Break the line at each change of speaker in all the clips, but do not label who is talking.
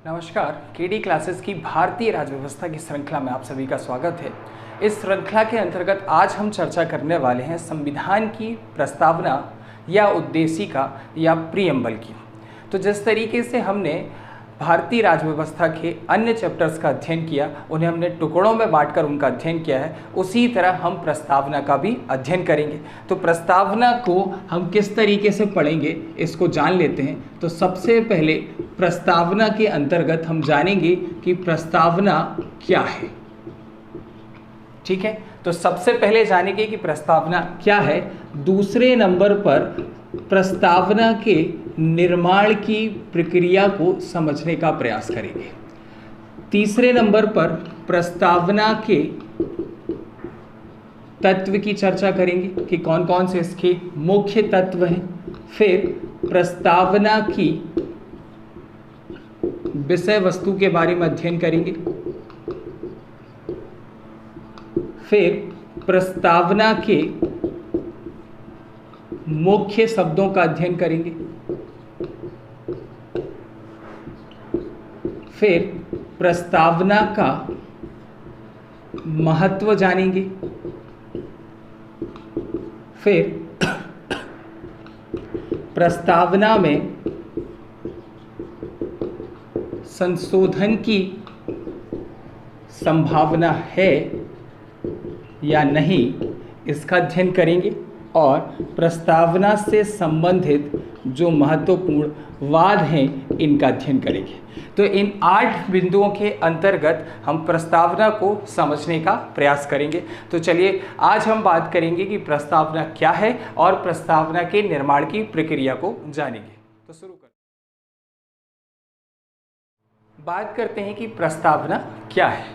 नमस्कार। KD classes की भारतीय राज्य व्यवस्था की श्रृंखला में आप सभी का स्वागत है। इस श्रृंखला के अंतर्गत आज हम चर्चा करने वाले हैं संविधान की प्रस्तावना या उद्देशिका या प्रीएम्बल की। तो जिस तरीके से हमने भारतीय राज्य व्यवस्था के अन्य चैप्टर्स का अध्ययन किया, उन्हें हमने टुकड़ों में बांटकर उनका अध्ययन किया है, उसी तरह हम प्रस्तावना का भी अध्ययन करेंगे। तो प्रस्तावना को हम किस तरीके से पढ़ेंगे इसको जान लेते हैं। तो सबसे पहले प्रस्तावना के अंतर्गत हम जानेंगे कि प्रस्तावना क्या है। ठीक है, तो सबसे पहले जानेंगे कि प्रस्तावना क्या है। दूसरे नंबर पर प्रस्तावना के निर्माण की प्रक्रिया को समझने का प्रयास करेंगे। तीसरे नंबर पर प्रस्तावना के तत्व की चर्चा करेंगे कि कौन कौन से इसके मुख्य तत्व हैं। फिर प्रस्तावना की विषय वस्तु के बारे में अध्ययन करेंगे। फिर प्रस्तावना के मुख्य शब्दों का अध्ययन करेंगे। फिर प्रस्तावना का महत्व जानेंगे। फिर प्रस्तावना में संशोधन की संभावना है या नहीं, इसका अध्ययन करेंगे। और प्रस्तावना से संबंधित जो महत्वपूर्ण वाद हैं, इनका अध्ययन करेंगे। तो इन 8 बिंदुओं के अंतर्गत हम प्रस्तावना को समझने का प्रयास करेंगे। तो चलिए आज हम बात करेंगे कि प्रस्तावना क्या है और प्रस्तावना के निर्माण की प्रक्रिया को जानेंगे। तो शुरू करते हैं। बात करते हैं कि प्रस्तावना क्या है।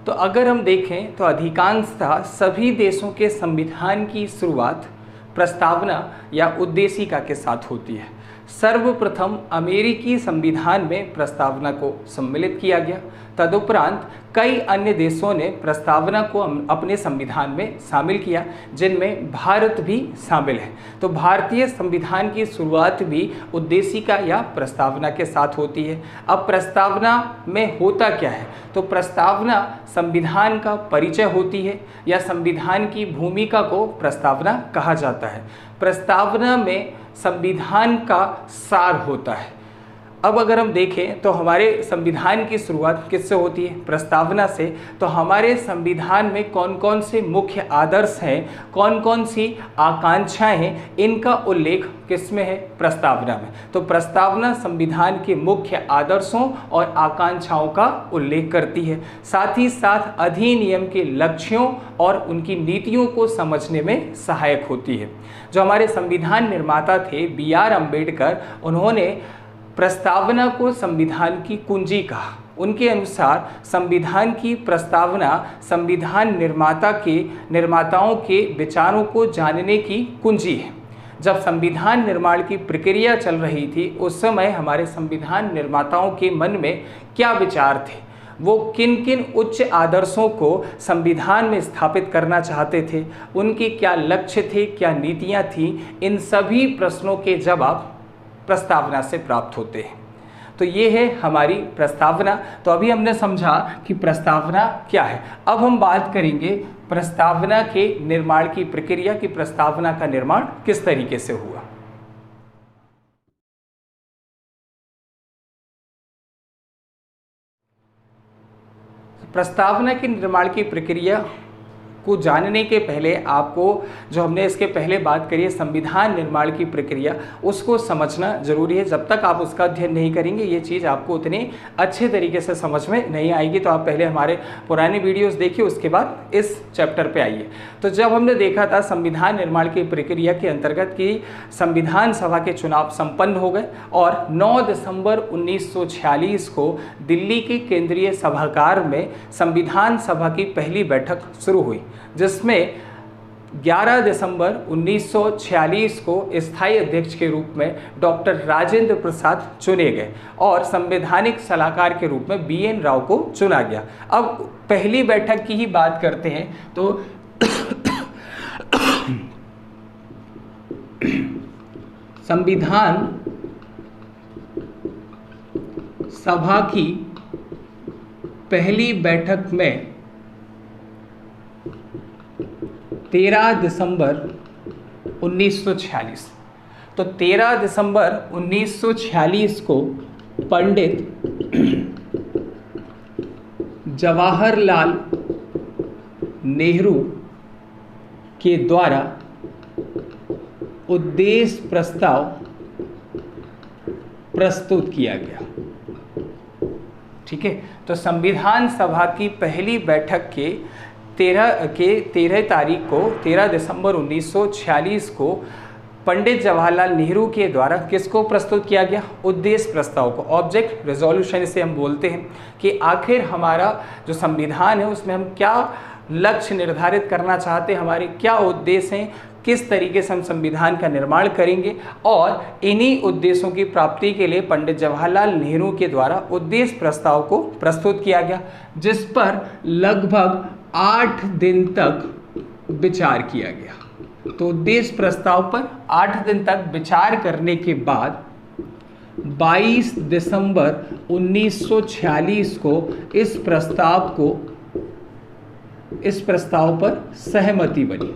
तो अगर हम देखें तो अधिकांशतः सभी देशों के संविधान की शुरुआत प्रस्तावना या उद्देशिका के साथ होती है। सर्वप्रथम अमेरिकी संविधान में प्रस्तावना को सम्मिलित किया गया। तदुपरांत कई अन्य देशों ने प्रस्तावना को अपने संविधान में शामिल किया, जिनमें भारत भी शामिल है। तो भारतीय संविधान की शुरुआत भी उद्देशिका या प्रस्तावना के साथ होती है। अब प्रस्तावना में होता क्या है? तो प्रस्तावना संविधान का परिचय होती है या संविधान की भूमिका को प्रस्तावना कहा जाता है। प्रस्तावना में संविधान का सार होता है। अब अगर हम देखें तो हमारे संविधान की शुरुआत किससे होती है? प्रस्तावना से। तो हमारे संविधान में कौन कौन से मुख्य आदर्श हैं, कौन कौन सी आकांक्षाएं हैं, इनका उल्लेख किसमें है? प्रस्तावना में। तो प्रस्तावना संविधान के मुख्य आदर्शों और आकांक्षाओं का उल्लेख करती है। साथ ही साथ अधिनियम के लक्ष्यों और उनकी नीतियों को समझने में सहायक होती है। जो हमारे संविधान निर्माता थे B.R. अम्बेडकर, उन्होंने प्रस्तावना को संविधान की कुंजी कहा। उनके अनुसार संविधान की प्रस्तावना संविधान निर्माताओं के विचारों को जानने की कुंजी है। जब संविधान निर्माण की प्रक्रिया चल रही थी, उस समय हमारे संविधान निर्माताओं के मन में क्या विचार थे, वो किन किन उच्च आदर्शों को संविधान में स्थापित करना चाहते थे, उनके क्या लक्ष्य थे, क्या नीतियां थीं, इन सभी प्रश्नों के जवाब प्रस्तावना से प्राप्त होते हैं। तो ये है हमारी प्रस्तावना। तो अभी हमने समझा कि प्रस्तावना क्या है। अब हम बात करेंगे प्रस्तावना के निर्माण की प्रक्रिया की प्रस्तावना का निर्माण किस तरीके से हुआ। प्रस्तावना के निर्माण की प्रक्रिया को जानने के पहले आपको, जो हमने इसके पहले बात करी है संविधान निर्माण की प्रक्रिया, उसको समझना जरूरी है। जब तक आप उसका अध्ययन नहीं करेंगे, ये चीज़ आपको उतने अच्छे तरीके से समझ में नहीं आएगी। तो आप पहले हमारे पुराने वीडियोस देखिए, उसके बाद इस चैप्टर पे आइए। तो जब हमने देखा था संविधान निर्माण की प्रक्रिया के अंतर्गत कि संविधान सभा के चुनाव संपन्न हो गए और 9 दिसंबर 1946 को दिल्ली के केंद्रीय सभागार में संविधान सभा की पहली बैठक शुरू हुई, जिसमें 11 दिसंबर 1946 को स्थायी अध्यक्ष के रूप में डॉक्टर राजेंद्र प्रसाद चुने गए और संवैधानिक सलाहकार के रूप में BN राव को चुना गया। अब पहली बैठक की ही बात करते हैं तो संविधान सभा की पहली बैठक में 13 दिसंबर 1946, तो 13 दिसंबर 1946 को पंडित जवाहरलाल नेहरू के द्वारा उद्देश्य प्रस्ताव प्रस्तुत किया गया। ठीक है, तो संविधान सभा की पहली बैठक के 13 तारीख को 13 दिसंबर 1946 को पंडित जवाहरलाल नेहरू के द्वारा किसको प्रस्तुत किया गया? उद्देश्य प्रस्ताव को। ऑब्जेक्ट रेजोल्यूशन इसे हम बोलते हैं कि आखिर हमारा जो संविधान है उसमें हम क्या लक्ष्य निर्धारित करना चाहते हैं, हमारे क्या उद्देश्य हैं, किस तरीके से हम संविधान का निर्माण करेंगे, और इन्हीं उद्देश्यों की प्राप्ति के लिए पंडित जवाहरलाल नेहरू के द्वारा उद्देश्य प्रस्ताव को प्रस्तुत किया गया, जिस पर लगभग 8 दिन तक विचार किया गया। तो उद्देश्य प्रस्ताव पर 8 दिन तक विचार करने के बाद 22 दिसंबर 1946 को इस प्रस्ताव पर सहमति बनी।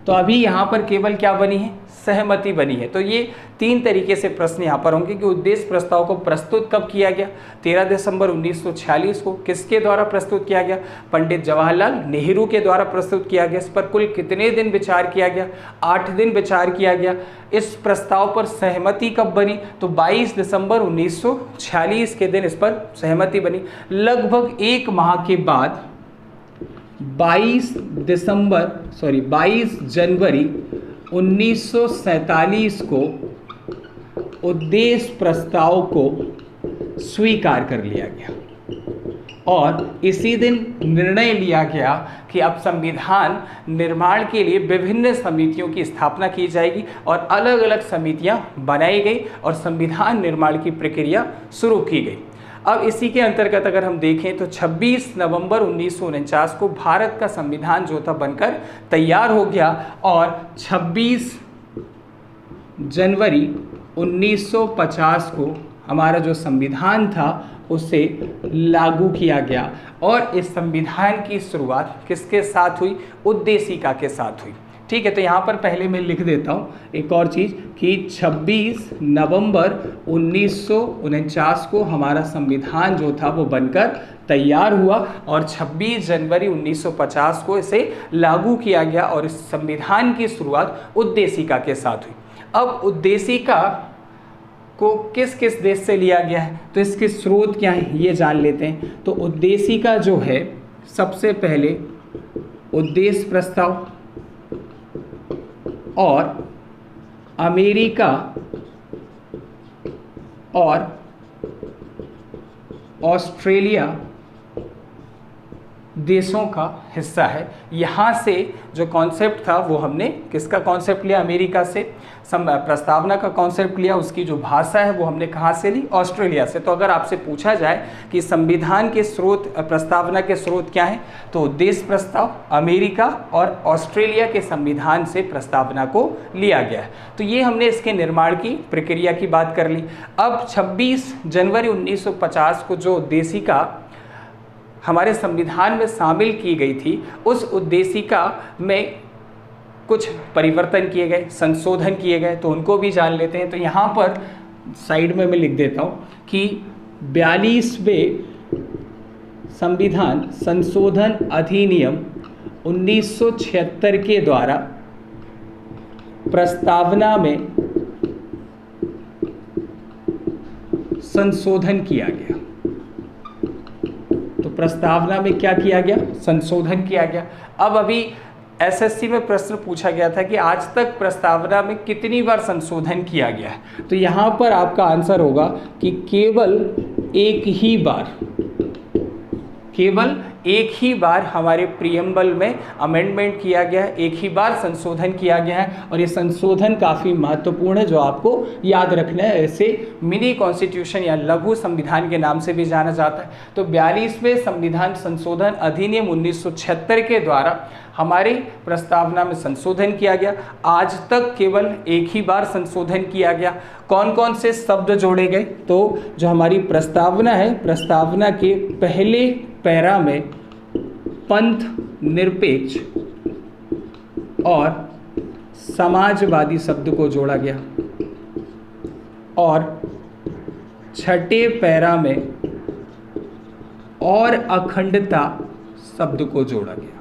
तो अभी यहाँ पर केवल क्या बनी है? सहमति बनी है। तो ये 3 तरीके से प्रश्न यहाँ पर होंगे कि उद्देश्य प्रस्ताव को प्रस्तुत कब किया गया? 13 दिसंबर 1946 को। किसके द्वारा प्रस्तुत किया गया? पंडित जवाहरलाल नेहरू के द्वारा प्रस्तुत किया गया। इस पर कुल कितने दिन विचार किया गया? 8 दिन विचार किया गया। इस प्रस्ताव पर सहमति कब बनी? तो 22 दिसंबर 1946 के दिन इस पर सहमति बनी। लगभग 1 माह के बाद 22 जनवरी 1947 को उद्देश्य प्रस्ताव को स्वीकार कर लिया गया और इसी दिन निर्णय लिया गया कि अब संविधान निर्माण के लिए विभिन्न समितियों की स्थापना की जाएगी और अलग अलग समितियां बनाई गई और संविधान निर्माण की प्रक्रिया शुरू की गई। अब इसी के अंतर्गत अगर हम देखें तो 26 नवंबर 1949 को भारत का संविधान जो था बनकर तैयार हो गया और 26 जनवरी 1950 को हमारा जो संविधान था उसे लागू किया गया और इस संविधान की शुरुआत किसके साथ हुई? उद्देशिका के साथ हुई। ठीक है, तो यहाँ पर पहले मैं लिख देता हूँ एक और चीज़ कि 26 नवंबर 1949 को हमारा संविधान जो था वो बनकर तैयार हुआ और 26 जनवरी 1950 को इसे लागू किया गया और इस संविधान की शुरुआत उद्देशिका के साथ हुई। अब उद्देशिका को किस किस देश से लिया गया है, तो इसके स्रोत क्या हैं ये जान लेते हैं। तो उद्देशिका जो है, सबसे पहले उद्देश्य प्रस्ताव और अमेरिका और ऑस्ट्रेलिया देशों का हिस्सा है। यहाँ से जो कॉन्सेप्ट था वो हमने किसका कॉन्सेप्ट लिया? अमेरिका से। प्रस्तावना का कॉन्सेप्ट लिया, उसकी जो भाषा है वो हमने कहाँ से ली? ऑस्ट्रेलिया से। तो अगर आपसे पूछा जाए कि संविधान के स्रोत, प्रस्तावना के स्रोत क्या हैं, तो उद्देश्य प्रस्ताव, अमेरिका और ऑस्ट्रेलिया के संविधान से प्रस्तावना को लिया गया है। तो ये हमने इसके निर्माण की प्रक्रिया की बात कर ली। अब 26 जनवरी 1950 को जो उद्देशिका हमारे संविधान में शामिल की गई थी, उस उद्देशिका में कुछ परिवर्तन किए गए, संशोधन किए गए, तो उनको भी जान लेते हैं। तो यहाँ पर साइड में मैं लिख देता हूँ कि 42वें संविधान संशोधन अधिनियम 1976 के द्वारा प्रस्तावना में संशोधन किया गया। तो प्रस्तावना में क्या किया गया? संशोधन किया गया। अब अभी एसएससी में प्रश्न पूछा गया था कि आज तक प्रस्तावना में कितनी बार संशोधन किया गया है, तो यहाँ पर आपका आंसर होगा कि केवल एक ही बार हमारे प्रीएम्बल में अमेंडमेंट किया गया है, एक ही बार संशोधन किया गया है और ये संशोधन काफ़ी महत्वपूर्ण है जो आपको याद रखना है। इसे मिनी कॉन्स्टिट्यूशन या लघु संविधान के नाम से भी जाना जाता है। तो 42वें संविधान संशोधन अधिनियम 1976 के द्वारा हमारे प्रस्तावना में संशोधन किया गया। आज तक केवल एक ही बार संशोधन किया गया। कौन कौन से शब्द जोड़े गए? तो जो हमारी प्रस्तावना है, प्रस्तावना के पहले पैरा में पंथ निरपेक्ष और समाजवादी शब्द को जोड़ा गया और छठे पैरा में और अखंडता शब्द को जोड़ा गया।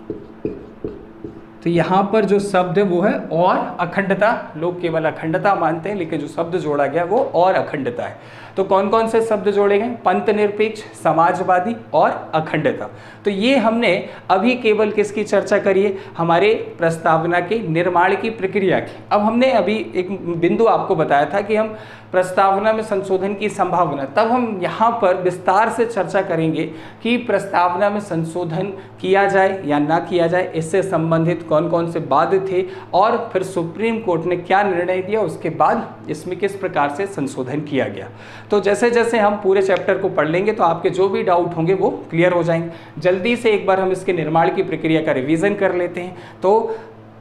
तो यहाँ पर जो शब्द है वो है और अखंडता। लोग केवल अखंडता मानते हैं, लेकिन जो शब्द जोड़ा गया वो और अखंडता है। तो कौन कौन से शब्द जोड़े गए? पंथ निरपेक्ष, समाजवादी और अखंडता। तो ये हमने अभी केवल किसकी चर्चा करी है? हमारे प्रस्तावना के निर्माण की प्रक्रिया की। अब हमने अभी एक बिंदु आपको बताया था कि हम प्रस्तावना में संशोधन की संभावना, तब हम यहाँ पर विस्तार से चर्चा करेंगे कि प्रस्तावना में संशोधन किया जाए या ना किया जाए, इससे संबंधित कौन कौन से वाद थे और फिर सुप्रीम कोर्ट ने क्या निर्णय दिया, उसके बाद इसमें किस प्रकार से संशोधन किया गया। तो जैसे जैसे हम पूरे चैप्टर को पढ़ लेंगे तो आपके जो भी डाउट होंगे वो क्लियर हो जाएंगे। जल्दी से एक बार हम इसके निर्माण की प्रक्रिया का रिवीजन कर लेते हैं। तो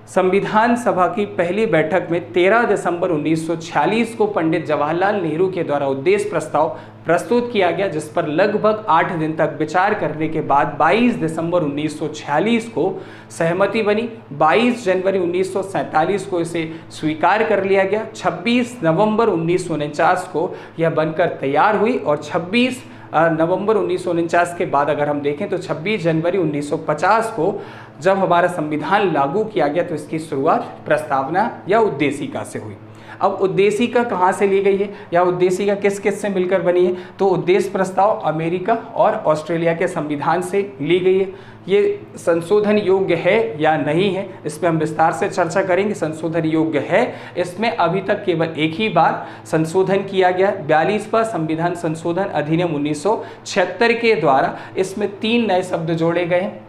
संविधान सभा की पहली बैठक में 13 दिसंबर 1946 को पंडित जवाहरलाल नेहरू के द्वारा उद्देश्य प्रस्ताव प्रस्तुत किया गया, जिस पर लगभग 8 दिन तक विचार करने के बाद 22 दिसंबर 1946 को सहमति बनी। 22 जनवरी 1947 को इसे स्वीकार कर लिया गया। 26 नवंबर 1949 को यह बनकर तैयार हुई और 26 नवंबर 1949 के बाद अगर हम देखें तो 26 जनवरी 1950 को जब हमारा संविधान लागू किया गया तो इसकी शुरुआत प्रस्तावना या उद्देशिका से हुई। अब उद्देशिका कहाँ से ली गई है या उद्देशिका किस किस से मिलकर बनी है? तो उद्देश्य प्रस्ताव अमेरिका और ऑस्ट्रेलिया के संविधान से ली गई है। ये संशोधन योग्य है या नहीं है, इस पर हम विस्तार से चर्चा करेंगे। संशोधन योग्य है, इसमें अभी तक केवल एक ही बार संशोधन किया गया। 42वां संविधान संशोधन अधिनियम 1976 के द्वारा इसमें 3 नए शब्द जोड़े गए हैं।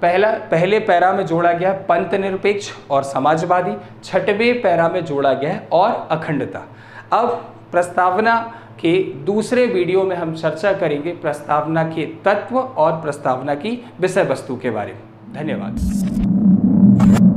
पहले पैरा में जोड़ा गया पंथ निरपेक्ष और समाजवादी, छठवें पैरा में जोड़ा गया है और अखंडता। अब प्रस्तावना के दूसरे वीडियो में हम चर्चा करेंगे प्रस्तावना के तत्व और प्रस्तावना की विषय वस्तु के बारे में। धन्यवाद।